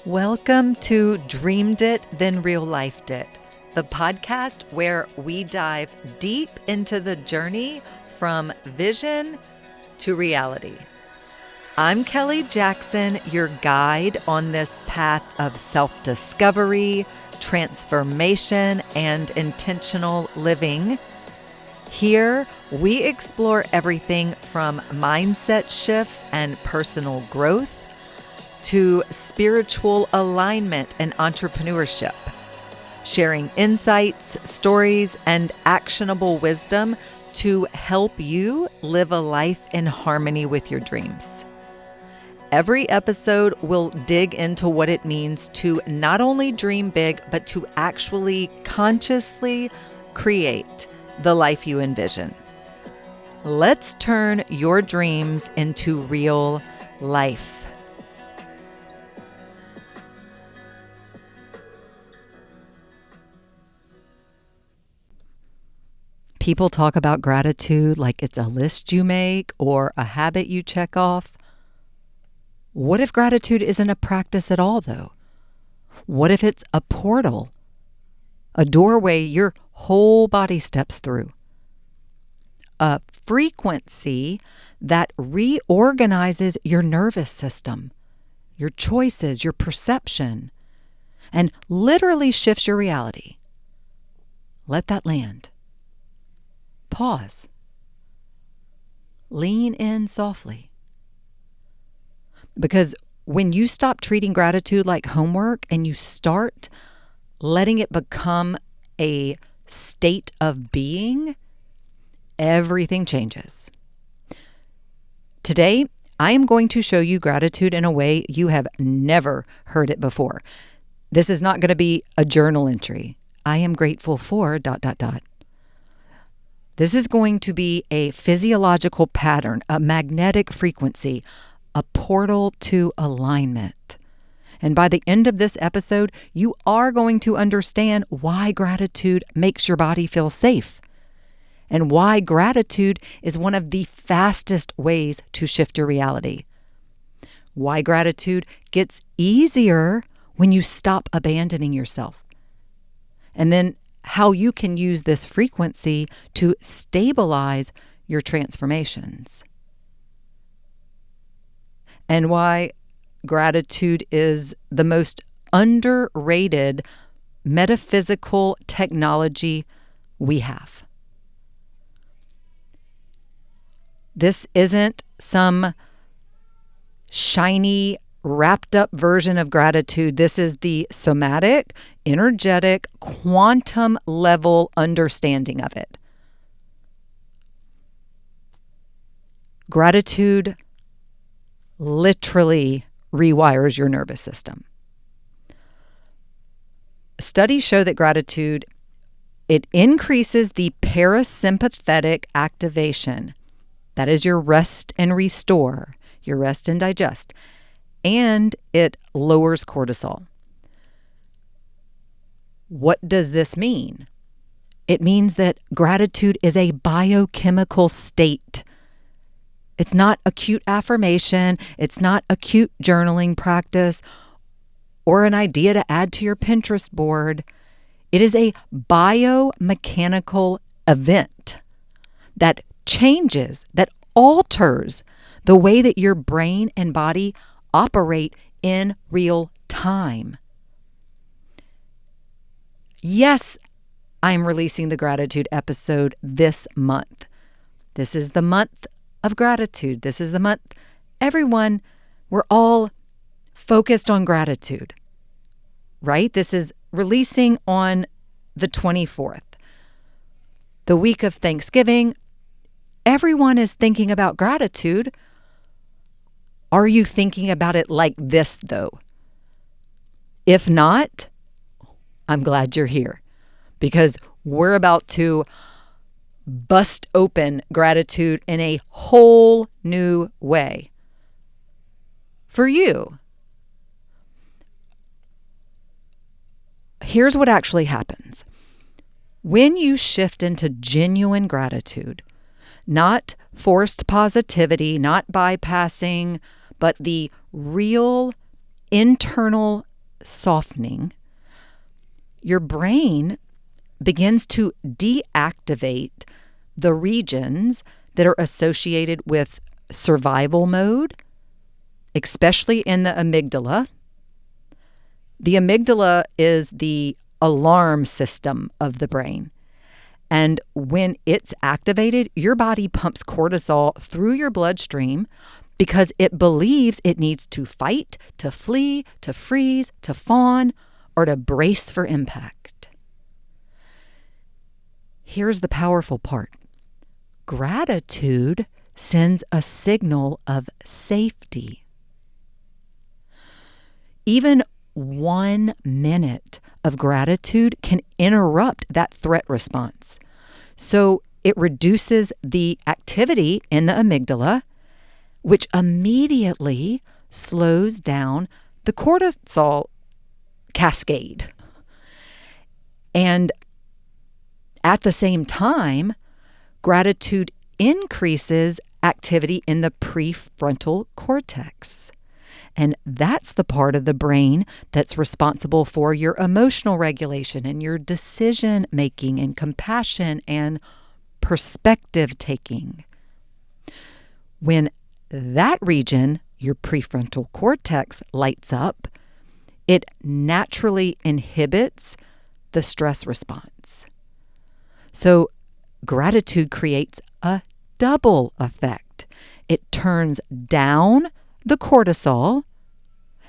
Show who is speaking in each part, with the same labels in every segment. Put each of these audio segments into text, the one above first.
Speaker 1: Welcome to Dreamed It, Then Real Lifed It, the podcast where we dive deep into the journey from vision to reality. I'm Kelly Jackson, your guide on this path of self-discovery, transformation, and intentional living. Here, we explore everything from mindset shifts and personal growth to spiritual alignment and entrepreneurship, sharing insights, stories, and actionable wisdom to help you live a life in harmony with your dreams. Every episode will dig into what it means to not only dream big, but to actually consciously create the life you envision. Let's turn your dreams into real life. People talk about gratitude like it's a list you make or a habit you check off. What if gratitude isn't a practice at all, though? What if it's a portal, a doorway your whole body steps through? A frequency that reorganizes your nervous system, your choices, your perception, and literally shifts your reality. Let that land. Pause. Lean in softly. Because when you stop treating gratitude like homework and you start letting it become a state of being, everything changes. Today, I am going to show you gratitude in a way you have never heard it before. This is not going to be a journal entry. I am grateful for ... This is going to be a physiological pattern, a magnetic frequency, a portal to alignment. And by the end of this episode, you are going to understand why gratitude makes your body feel safe and why gratitude is one of the fastest ways to shift your reality. Why gratitude gets easier when you stop abandoning yourself. And then how you can use this frequency to stabilize your transformations. And why gratitude is the most underrated metaphysical technology we have. This isn't some shiny, wrapped up version of gratitude. This is the somatic, energetic, quantum level understanding of it. Gratitude literally rewires your nervous system. Studies show that gratitude, it increases the parasympathetic activation. That is your rest and restore, your rest and digest. And it lowers cortisol. What does this mean? It means that gratitude is a biochemical state. It's not a cute affirmation. It's not a cute journaling practice or an idea to add to your Pinterest board. It is a biomechanical event that changes, that alters the way that your brain and body operate in real time. Yes, I'm releasing the gratitude episode this month. This is the month of gratitude. This is the month, everyone, we're all focused on gratitude, right? This is releasing on the 24th, the week of Thanksgiving. Everyone is thinking about gratitude. Are you thinking about it like this, though? If not, I'm glad you're here because we're about to bust open gratitude in a whole new way for you. Here's what actually happens. When you shift into genuine gratitude, not forced positivity, not bypassing, but the real internal softening, your brain begins to deactivate the regions that are associated with survival mode, especially in the amygdala. The amygdala is the alarm system of the brain. And when it's activated, your body pumps cortisol through your bloodstream because it believes it needs to fight, to flee, to freeze, to fawn, or to brace for impact. Here's the powerful part. Gratitude sends a signal of safety. Even 1 minute of gratitude can interrupt that threat response. So it reduces the activity in the amygdala, which immediately slows down the cortisol cascade. And at the same time, gratitude increases activity in the prefrontal cortex. And that's the part of the brain that's responsible for your emotional regulation and your decision making and compassion and perspective taking. When that region, your prefrontal cortex, lights up, it naturally inhibits the stress response. So gratitude creates a double effect. It turns down the cortisol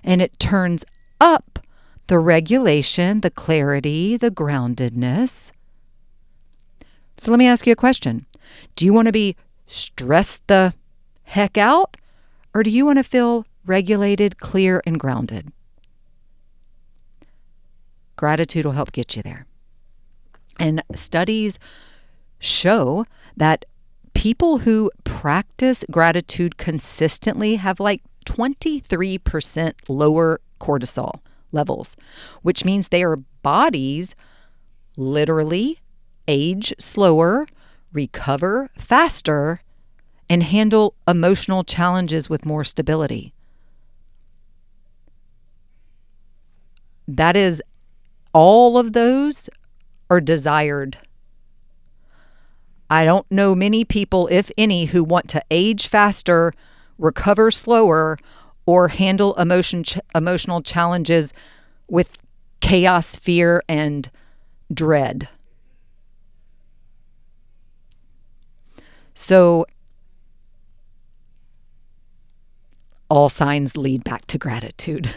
Speaker 1: and it turns up the regulation, the clarity, the groundedness. So let me ask you a question. Do you want to be stressed the heck out, or do you want to feel regulated, clear, and grounded? Gratitude will help get you there. And studies show that people who practice gratitude consistently have like 23% lower cortisol levels, which means their bodies literally age slower, recover faster, and handle emotional challenges with more stability. That is, all of those are desired. I don't know many people, if any, who want to age faster, recover slower, or handle emotional challenges with chaos, fear, and dread. So all signs lead back to gratitude.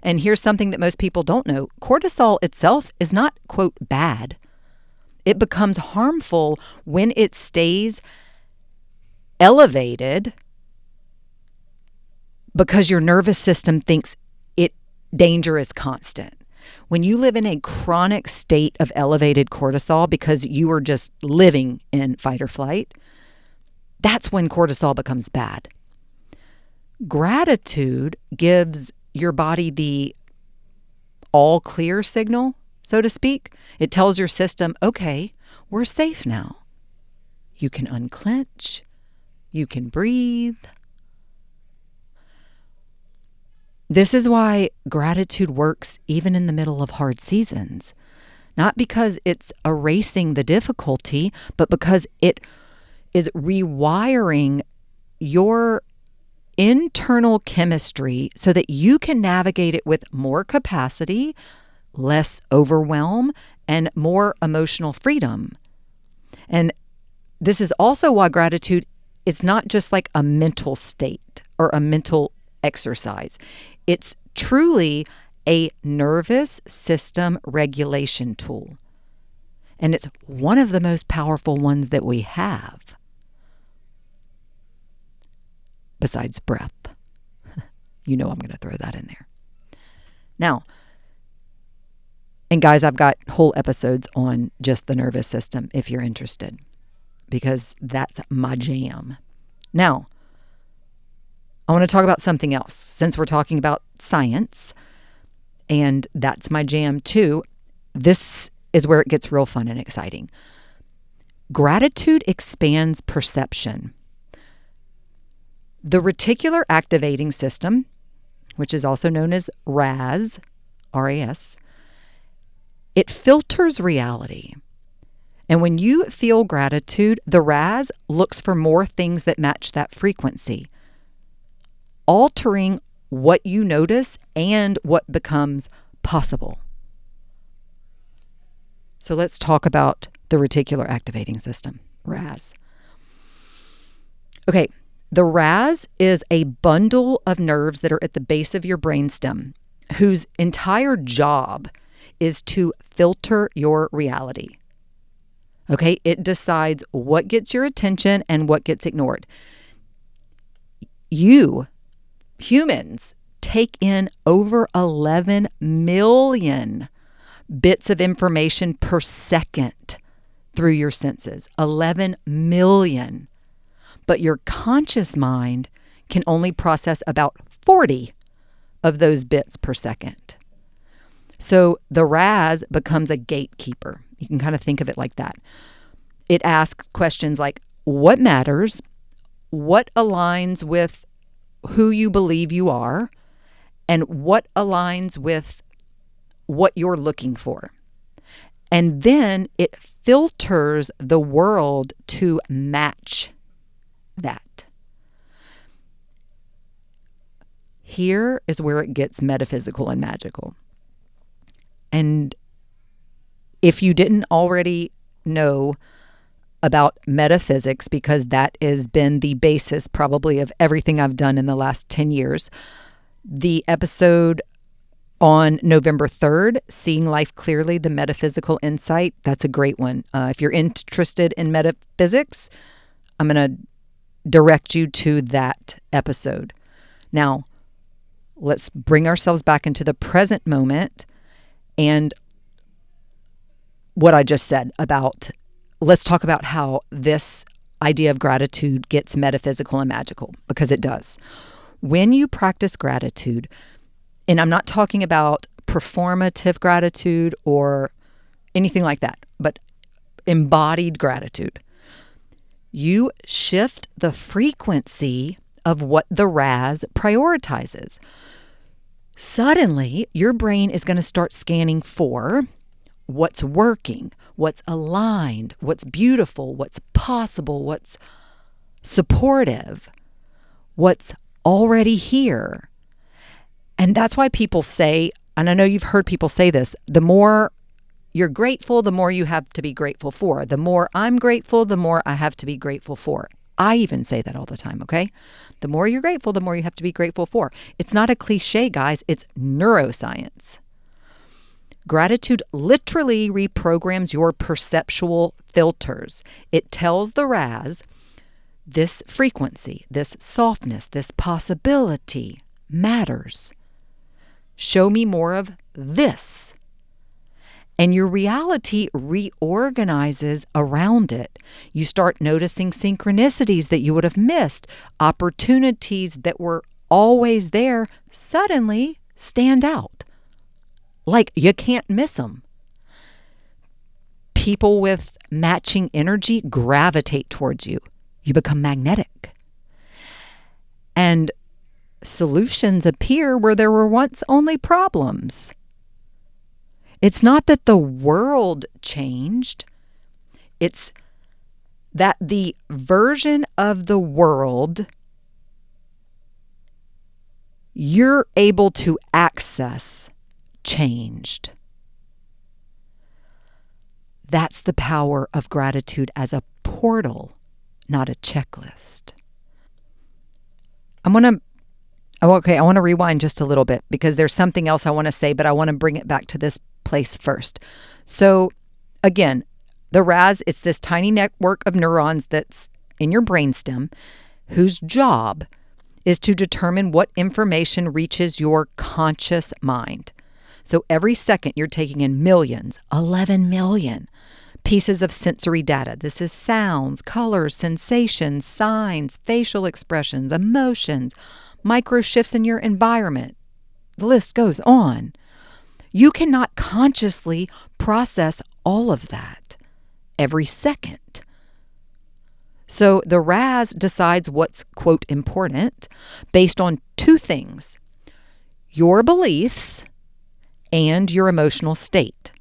Speaker 1: And here's something that most people don't know. Cortisol itself is not, quote, bad. It becomes harmful when it stays elevated because your nervous system thinks danger is constant. When you live in a chronic state of elevated cortisol because you are just living in fight or flight, that's when cortisol becomes bad. Gratitude gives your body the all clear signal, so to speak. It tells your system, okay, we're safe now. You can unclench. You can breathe. This is why gratitude works even in the middle of hard seasons. Not because it's erasing the difficulty, but because it is rewiring your internal chemistry so that you can navigate it with more capacity, less overwhelm, and more emotional freedom. And this is also why gratitude is not just like a mental state or a mental exercise. It's truly a nervous system regulation tool. And it's one of the most powerful ones that we have. Besides breath. You know I'm going to throw that in there. Now, and guys, I've got whole episodes on just the nervous system if you're interested, because that's my jam. Now, I want to talk about something else since we're talking about science, and that's my jam too. This is where it gets real fun and exciting. Gratitude expands perception. The reticular activating system, which is also known as RAS, R-A-S, it filters reality. And when you feel gratitude, the RAS looks for more things that match that frequency, altering what you notice and what becomes possible. So let's talk about the reticular activating system, RAS. Okay, the RAS is a bundle of nerves that are at the base of your brainstem, whose entire job is to filter your reality. Okay, it decides what gets your attention and what gets ignored. You, humans, take in over 11 million bits of information per second through your senses. 11 million. But your conscious mind can only process about 40 of those bits per second. So the RAS becomes a gatekeeper. You can kind of think of it like that. It asks questions like, what matters? What aligns with who you believe you are? And what aligns with what you're looking for? And then it filters the world to match that. Here is where it gets metaphysical and magical. And if you didn't already know about metaphysics, because that has been the basis probably of everything I've done in the last 10 years, the episode on November 3rd, Seeing Life Clearly, the Metaphysical Insight, that's a great one. If you're interested in metaphysics, I'm going to direct you to that episode. Now, let's bring ourselves back into the present moment and what I just said about, let's talk about how this idea of gratitude gets metaphysical and magical, because it does. When you practice gratitude, and I'm not talking about performative gratitude or anything like that, but embodied gratitude, you shift the frequency of what the RAS prioritizes. Suddenly, your brain is going to start scanning for what's working, what's aligned, what's beautiful, what's possible, what's supportive, what's already here. And that's why people say, and I know you've heard people say this, the more you're grateful, the more you have to be grateful for. The more I'm grateful, the more I have to be grateful for. I even say that all the time, okay? The more you're grateful, the more you have to be grateful for. It's not a cliche, guys. It's neuroscience. Gratitude literally reprograms your perceptual filters. It tells the RAS, this frequency, this softness, this possibility matters. Show me more of this. And your reality reorganizes around it. You start noticing synchronicities that you would have missed. Opportunities that were always there suddenly stand out. Like you can't miss them. People with matching energy gravitate towards you. You become magnetic. And solutions appear where there were once only problems. It's not that the world changed. It's that the version of the world you're able to access changed. That's the power of gratitude as a portal, not a checklist. I want to rewind just a little bit because there's something else I want to say, but I want to bring it back to this place first. So again, the RAS is this tiny network of neurons that's in your brainstem whose job is to determine what information reaches your conscious mind. So every second you're taking in millions, 11 million pieces of sensory data. This is sounds, colors, sensations, signs, facial expressions, emotions, micro shifts in your environment. The list goes on. You cannot consciously process all of that every second. So the RAS decides what's, quote, important based on two things: your beliefs, and your emotional state.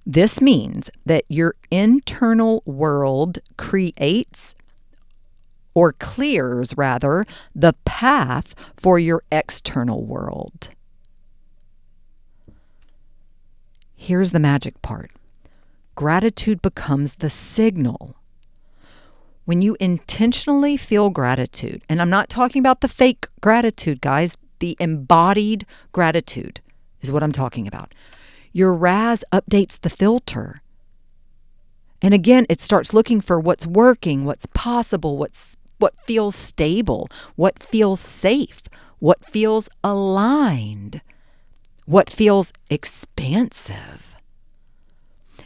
Speaker 1: This means that your internal world creates or clears, rather, the path for your external world. Here's the magic part. Gratitude becomes the signal. When you intentionally feel gratitude, and I'm not talking about the fake gratitude, guys, the embodied gratitude is what I'm talking about. Your RAS updates the filter. And again, it starts looking for what's working, what's possible, what feels stable, what feels safe, what feels aligned, what feels expansive.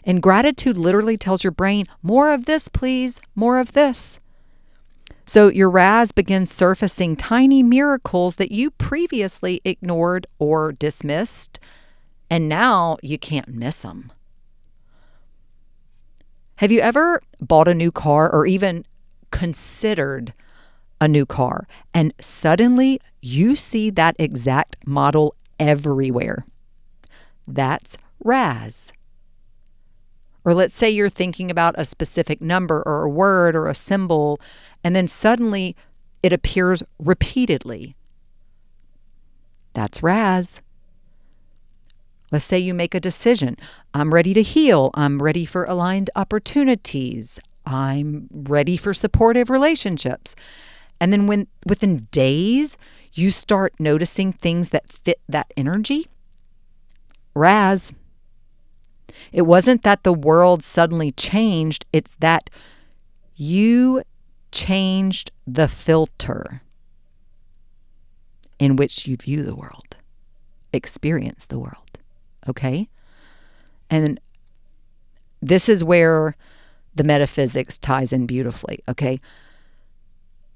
Speaker 1: And gratitude literally tells your brain, more of this, please, more of this. So your RAS begins surfacing tiny miracles that you previously ignored or dismissed, and now you can't miss them. Have you ever bought a new car or even considered a new car, and suddenly you see that exact model everywhere? That's RAS. Or let's say you're thinking about a specific number or a word or a symbol, and then suddenly it appears repeatedly. That's RAS. Let's say you make a decision. I'm ready to heal. I'm ready for aligned opportunities. I'm ready for supportive relationships. And then within days, you start noticing things that fit that energy. RAS. It wasn't that the world suddenly changed. It's that you changed the filter in which you view the world, experience the world. Okay? And this is where the metaphysics ties in beautifully. Okay?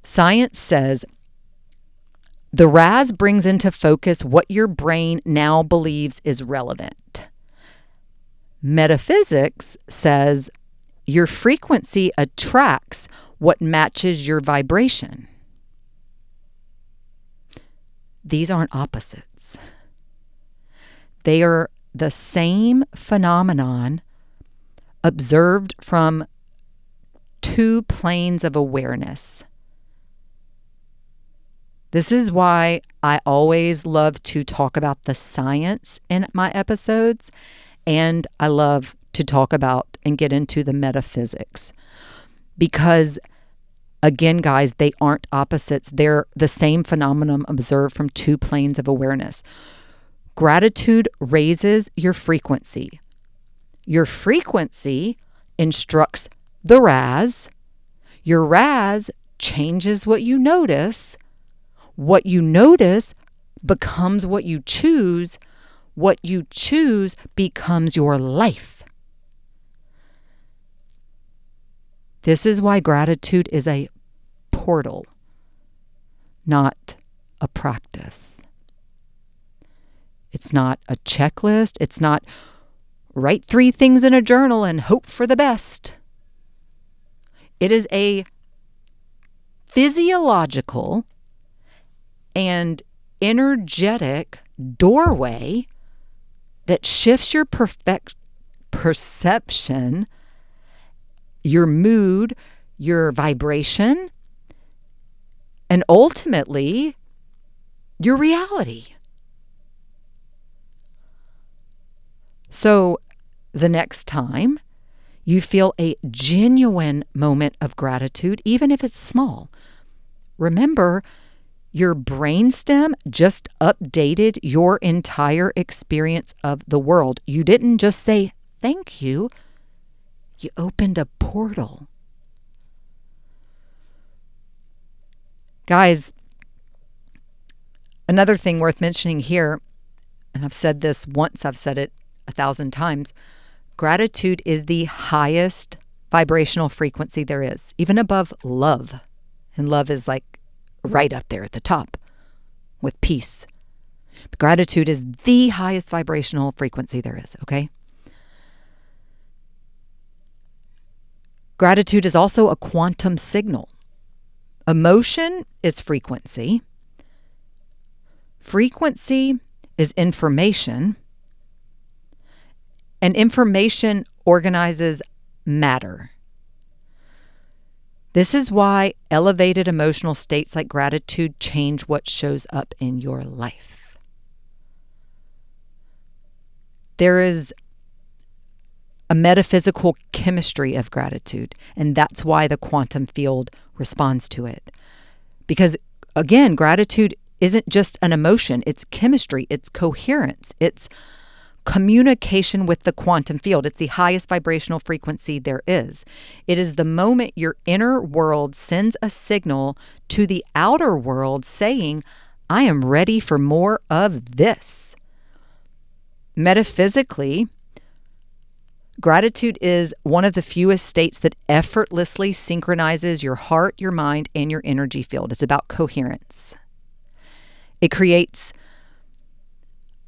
Speaker 1: Science says the RAS brings into focus what your brain now believes is relevant. Metaphysics says your frequency attracts what matches your vibration. These aren't opposites. They are the same phenomenon observed from two planes of awareness. This is why I always love to talk about the science in my episodes, and I love to talk about and get into the metaphysics. Because, again, guys, they aren't opposites. They're the same phenomenon observed from two planes of awareness. Gratitude raises your frequency. Your frequency instructs the RAS. Your RAS changes what you notice. What you notice becomes what you choose. What you choose becomes your life. This is why gratitude is a portal, not a practice. It's not a checklist. It's not write 3 things in a journal and hope for the best. It is a physiological and energetic doorway that shifts your perception, your mood, your vibration, and ultimately your reality. So the next time you feel a genuine moment of gratitude, even if it's small, remember your brainstem just updated your entire experience of the world. You didn't just say thank you. You opened a portal. Guys, another thing worth mentioning here, and I've said this once, I've said it 1,000 times, gratitude is the highest vibrational frequency there is, even above love. And love is like right up there at the top with peace. But gratitude is the highest vibrational frequency there is, okay? Gratitude is also a quantum signal. Emotion is frequency. Frequency is information, and information organizes matter. This is why elevated emotional states like gratitude change what shows up in your life. There is a metaphysical chemistry of gratitude, and that's why the quantum field responds to it. Because, again, gratitude isn't just an emotion, it's chemistry, it's coherence, it's communication with the quantum field. It's the highest vibrational frequency there is. It is the moment your inner world sends a signal to the outer world saying, I am ready for more of this. Metaphysically, gratitude is one of the fewest states that effortlessly synchronizes your heart, your mind, and your energy field. It's about coherence. It creates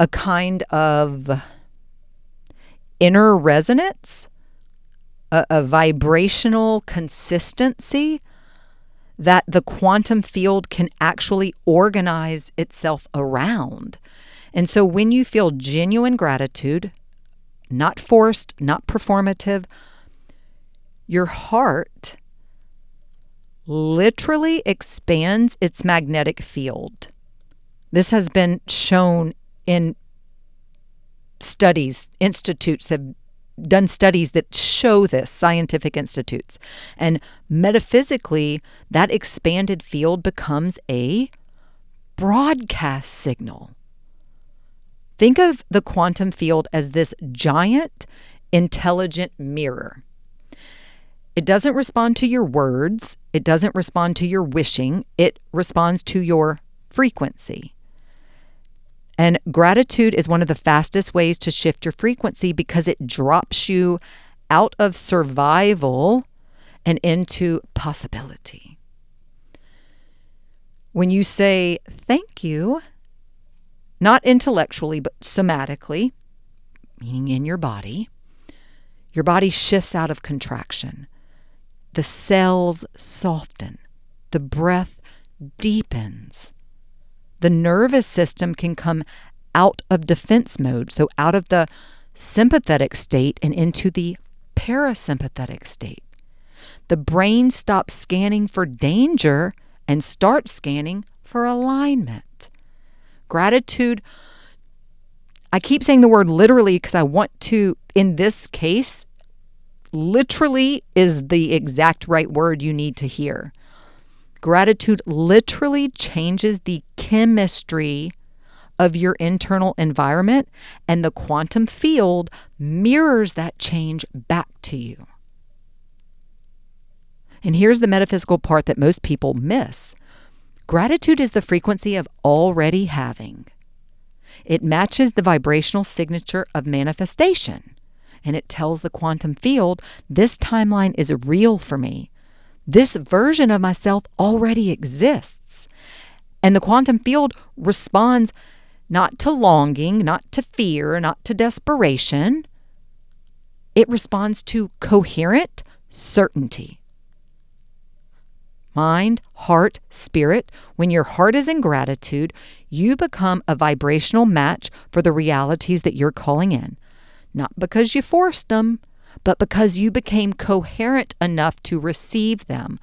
Speaker 1: a kind of inner resonance, a vibrational consistency that the quantum field can actually organize itself around. And so when you feel genuine gratitude, not forced, not performative, your heart literally expands its magnetic field. This has been shown in studies. Institutes have done studies that show this, scientific institutes. And metaphysically, that expanded field becomes a broadcast signal. Think of the quantum field as this giant, intelligent mirror. It doesn't respond to your words. It doesn't respond to your wishing. It responds to your frequency. And gratitude is one of the fastest ways to shift your frequency because it drops you out of survival and into possibility. When you say thank you, not intellectually, but somatically, meaning in your body shifts out of contraction. The cells soften. The breath deepens. The nervous system can come out of defense mode, so out of the sympathetic state and into the parasympathetic state. The brain stops scanning for danger and starts scanning for alignment. Gratitude, I keep saying the word literally because I want to, in this case, literally is the exact right word you need to hear. Gratitude literally changes the chemistry of your internal environment, and the quantum field mirrors that change back to you. And here's the metaphysical part that most people miss. Gratitude is the frequency of already having. It matches the vibrational signature of manifestation, and it tells the quantum field, this timeline is real for me. This version of myself already exists. And the quantum field responds not to longing, not to fear, not to desperation. It responds to coherent certainty. Mind, heart, spirit. When your heart is in gratitude, you become a vibrational match for the realities that you're calling in. Not because you forced them, but because you became coherent enough to receive them.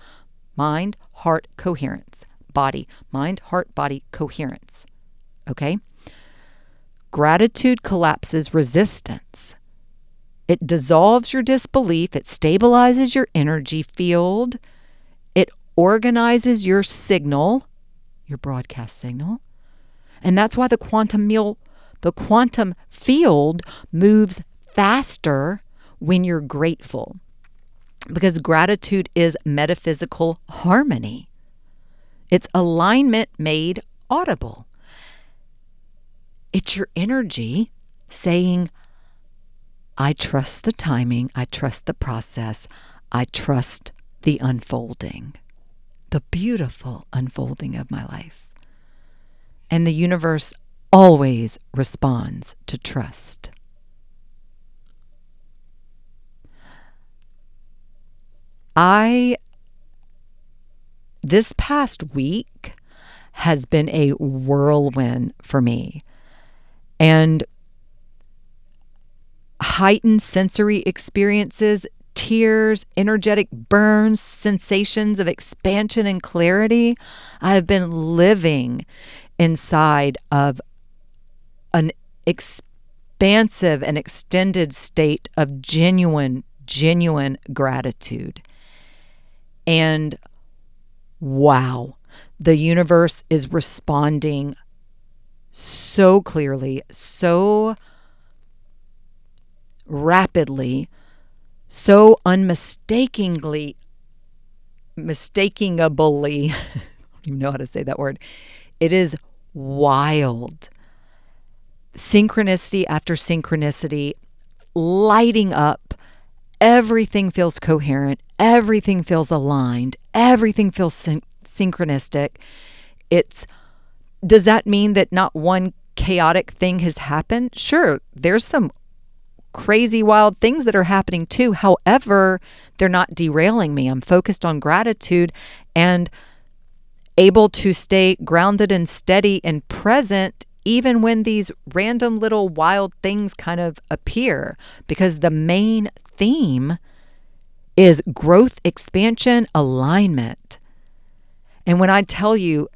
Speaker 1: Mind, heart, coherence. Body, mind, heart, body, coherence. Okay? Gratitude collapses resistance. It dissolves your disbelief. It stabilizes your energy field. It organizes your signal, your broadcast signal. And that's why the quantum field moves faster when you're grateful, because gratitude is metaphysical harmony. It's alignment made audible. It's your energy saying, I trust the timing, I trust the process, I trust the unfolding, the beautiful unfolding of my life. And the universe always responds to trust. This past week has been a whirlwind for me. And heightened sensory experiences, tears, energetic burns, sensations of expansion and clarity. I have been living inside of an expansive and extended state of genuine gratitude. And wow, the universe is responding so clearly, so rapidly, so unmistakably, I don't even know how to say that word. It is wild. Synchronicity after synchronicity, lighting up. Everything feels coherent. Everything feels aligned. Everything feels synchronistic. Does that mean that not one chaotic thing has happened? Sure, there's some crazy, wild things that are happening too. However, they're not derailing me. I'm focused on gratitude and able to stay grounded and steady and present even when these random little wild things kind of appear, because the main theme is growth, expansion, alignment. And when I tell you,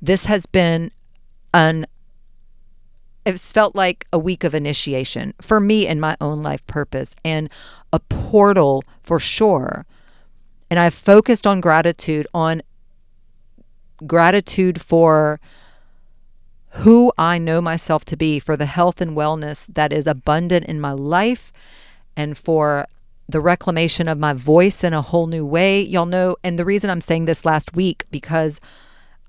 Speaker 1: this has been it's felt like a week of initiation for me in my own life purpose, and a portal for sure. And I've focused on gratitude for who I know myself to be, for the health and wellness that is abundant in my life, and for the reclamation of my voice in a whole new way. Y'all know, and the reason I'm saying this last week, because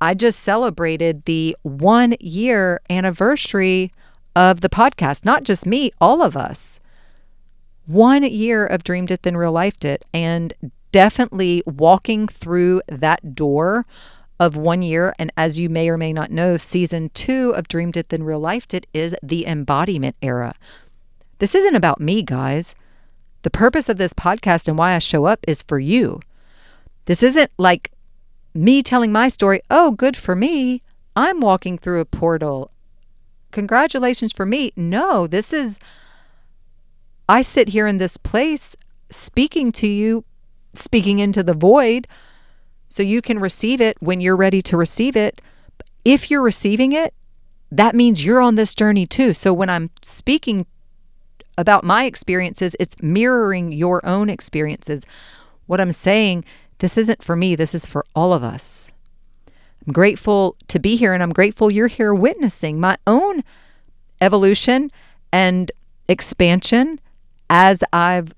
Speaker 1: I just celebrated the 1 year anniversary of the podcast. Not just me, all of us. 1 year of Dreamed It, Then Real Lifed It. And definitely walking through that door of 1 year. And as you may or may not know, season 2 of Dreamed It, Then Real Lifed It is the embodiment era. This isn't about me, guys. The purpose of this podcast and why I show up is for you. This isn't like me telling my story. Oh, good for me. I'm walking through a portal. Congratulations for me. No, I sit here in this place speaking to you, speaking into the void, so you can receive it when you're ready to receive it. If you're receiving it, that means you're on this journey too. So when I'm speaking about my experiences, it's mirroring your own experiences. What I'm saying, this isn't for me. This is for all of us. I'm grateful to be here, and I'm grateful you're here witnessing my own evolution and expansion as I've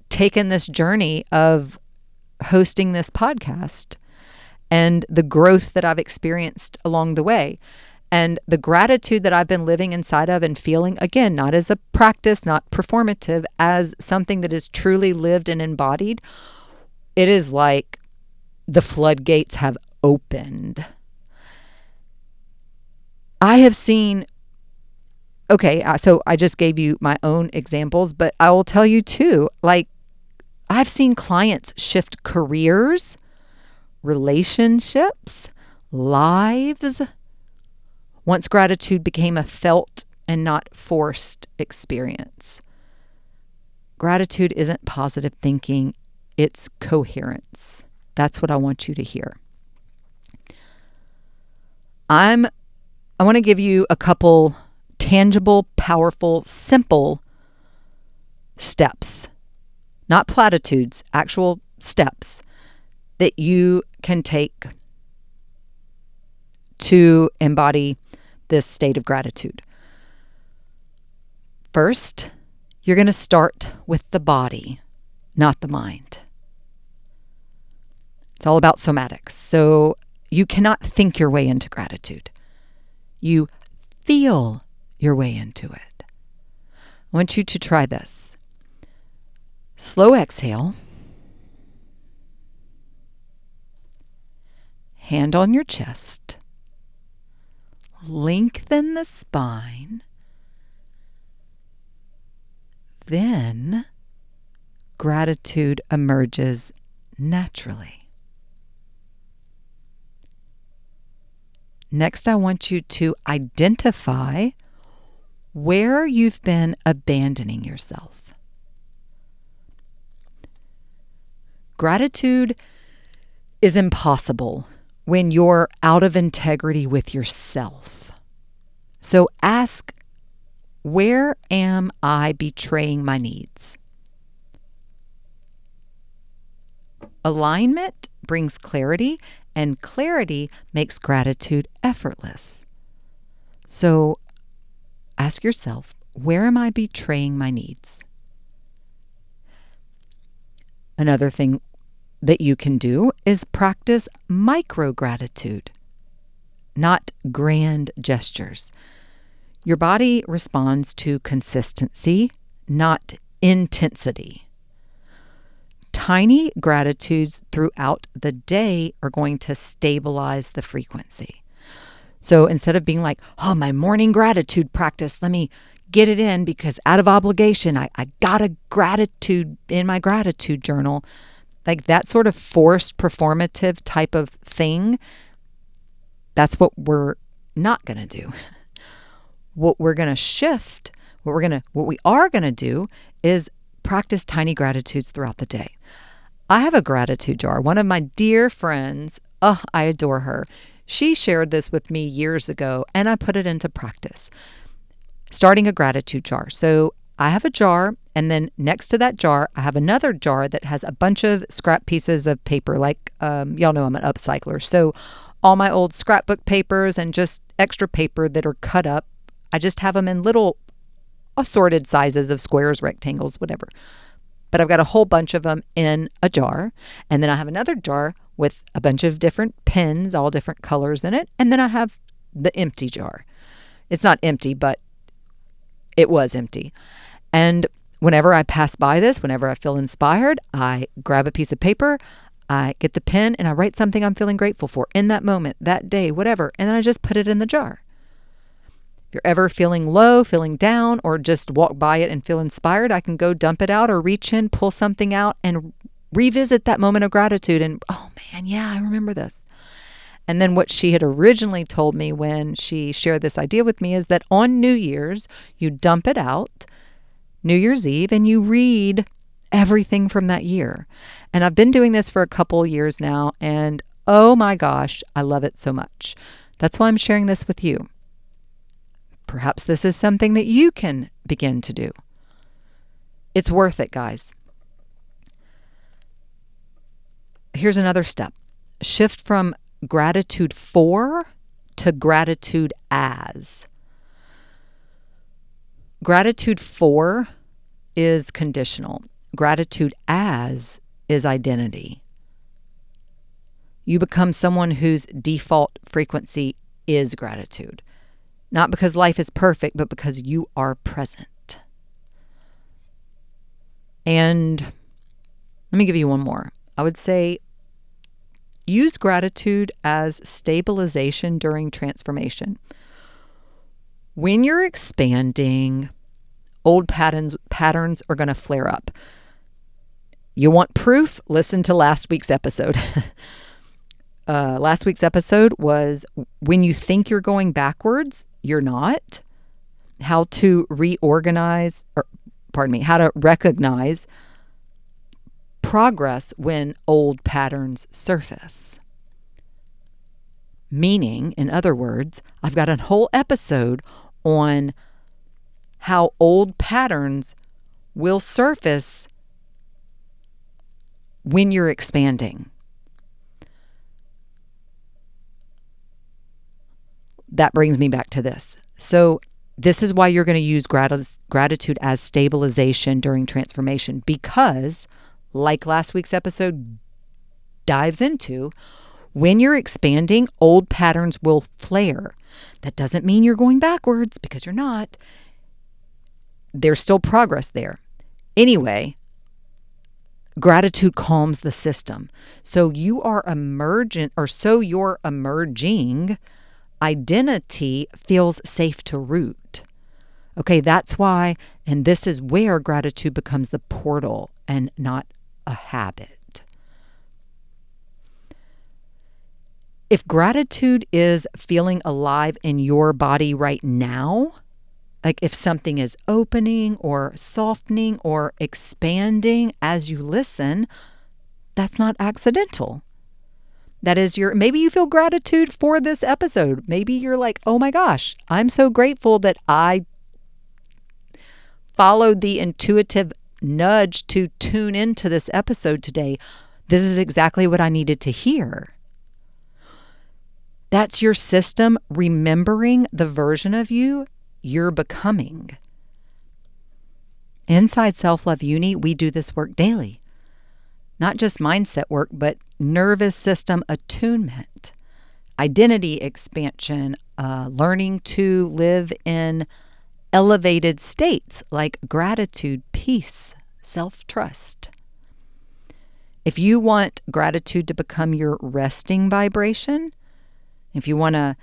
Speaker 1: taken this journey of hosting this podcast, and the growth that I've experienced along the way, and the gratitude that I've been living inside of and feeling, again, not as a practice, not performative, as something that is truly lived and embodied. It is like the floodgates have opened. I have seen, so I just gave you my own examples, but I will tell you too, like, I've seen clients shift careers, relationships, lives, once gratitude became a felt and not forced experience. Gratitude isn't positive thinking. It's coherence. That's what I want you to hear. I want to give you a couple tangible, powerful, simple steps, not platitudes, actual steps that you can take to embody this state of gratitude. First, you're going to start with the body, not the mind. It's all about somatics. So you cannot think your way into gratitude. You feel your way into it. I want you to try this. Slow exhale. Hand on your chest. Lengthen the spine. Then gratitude emerges naturally. Next, I want you to identify where you've been abandoning yourself. Gratitude is impossible when you're out of integrity with yourself. So ask, where am I betraying my needs? Alignment brings clarity, and clarity makes gratitude effortless. So ask yourself, where am I betraying my needs? Another thing that you can do is practice micro-gratitude, not grand gestures. Your body responds to consistency, not intensity. Tiny gratitudes throughout the day are going to stabilize the frequency. So instead of being like, oh, my morning gratitude practice, let me get it in because out of obligation, I got a gratitude in my gratitude journal. Like that sort of forced performative type of thing, that's what we're not going to do. What we're going to shift, what we are going to do is practice tiny gratitudes throughout the day. I have a gratitude jar. One of my dear friends, I adore her. She shared this with me years ago, and I put it into practice. Starting a gratitude jar. So I have a jar, and then next to that jar, I have another jar that has a bunch of scrap pieces of paper. Like, y'all know I'm an upcycler. So all my old scrapbook papers and just extra paper that are cut up, I just have them in little assorted sizes of squares, rectangles, whatever. But I've got a whole bunch of them in a jar. And then I have another jar with a bunch of different pens, all different colors in it. And then I have the empty jar. It's not empty, but it was empty. And whenever I pass by this, whenever I feel inspired, I grab a piece of paper, I get the pen, and I write something I'm feeling grateful for in that moment, that day, whatever. And then I just put it in the jar. If you're ever feeling low, feeling down, or just walk by it and feel inspired, I can go dump it out or reach in, pull something out, and revisit that moment of gratitude. And, oh man, yeah, I remember this. And then what she had originally told me when she shared this idea with me is that on New Year's, you dump it out, New Year's Eve, and you read everything from that year. And I've been doing this for a couple years now, and oh my gosh, I love it so much. That's why I'm sharing this with you. Perhaps this is something that you can begin to do. It's worth it, guys. Here's another step. Shift from gratitude for to gratitude as. Gratitude for is conditional. Gratitude as is identity. You become someone whose default frequency is gratitude. Not because life is perfect, but because you are present. And let me give you one more. I would say use gratitude as stabilization during transformation. When you're expanding, old patterns are going to flare up. You want proof? Listen to last week's episode. Last week's episode was when you think you're going backwards, you're not. How to how to recognize progress when old patterns surface. Meaning, in other words, I've got a whole episode on how old patterns will surface when you're expanding. That brings me back to this. So this is why you're going to use gratitude as stabilization during transformation, because, like last week's episode dives into, when you're expanding, old patterns will flare. That doesn't mean you're going backwards, because you're not. There's still progress there. Anyway, gratitude calms the system. So your emerging identity feels safe to root. Okay, that's why, and this is where gratitude becomes the portal and not a habit. If gratitude is feeling alive in your body right now, like if something is opening or softening or expanding as you listen, that's not accidental. That is maybe you feel gratitude for this episode. Maybe you're like, oh my gosh, I'm so grateful that I followed the intuitive nudge to tune into this episode today. This is exactly what I needed to hear. That's your system remembering the version of you you're becoming. Inside Self-Love Uni, we do this work daily. Not just mindset work, but nervous system attunement, identity expansion, learning to live in elevated states like gratitude, peace, self-trust. If you want gratitude to become your resting vibration, if you want to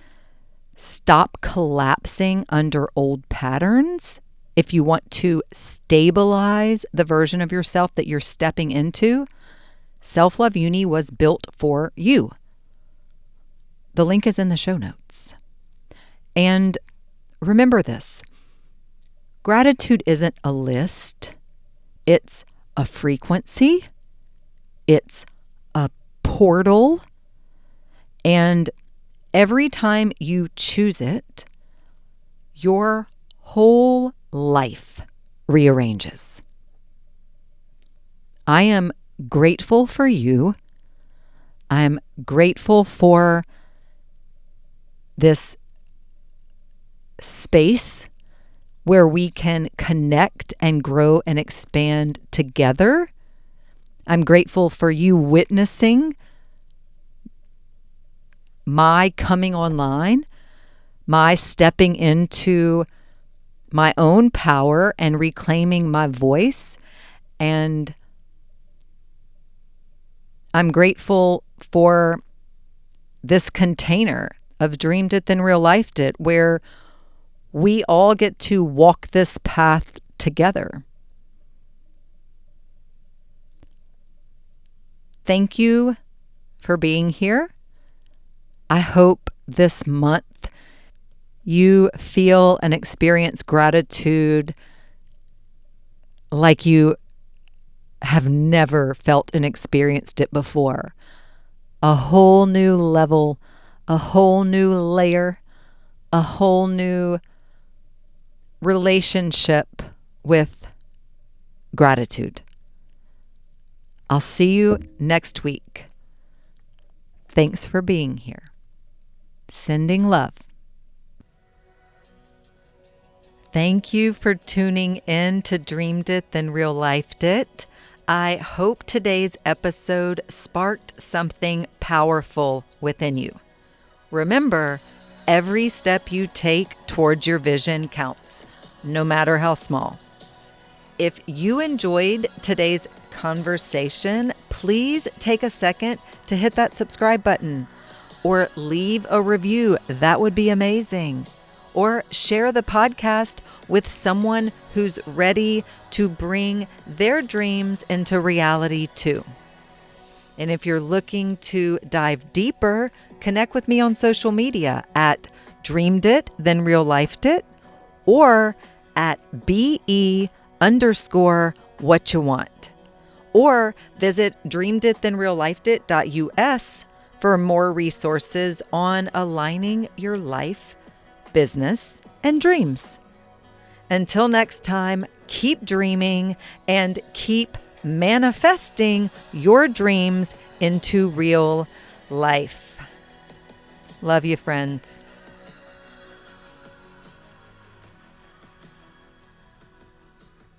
Speaker 1: stop collapsing under old patterns, if you want to stabilize the version of yourself that you're stepping into, Self-Love Uni was built for you. The link is in the show notes. And remember this, gratitude isn't a list. It's a frequency. It's a portal. And every time you choose it, your whole life rearranges. I am grateful for you. I'm grateful for this space where we can connect and grow and expand together. I'm grateful for you witnessing my coming online, my stepping into my own power and reclaiming my voice. And I'm grateful for this container of Dreamed It, Then Real Lifed It, where we all get to walk this path together. Thank you for being here. I hope this month you feel and experience gratitude like you have never felt and experienced it before. A whole new level, a whole new layer, a whole new relationship with gratitude. I'll see you next week. Thanks for being here. Sending love. Thank you for tuning in to Dreamed It, Then Real Lifed It. I hope today's episode sparked something powerful within you. Remember, every step you take towards your vision counts, no matter how small. If you enjoyed today's conversation, please take a second to hit that subscribe button or leave a review. That would be amazing. Or share the podcast with someone who's ready to bring their dreams into reality too. And if you're looking to dive deeper, connect with me on social media at Dreamed It, Then Real Lifed It, or at BE_what you want. Or visit dreameditthenreallifedit.us for more resources on aligning your life, business, and dreams. Until next time, keep dreaming and keep manifesting your dreams into real life. Love you, friends.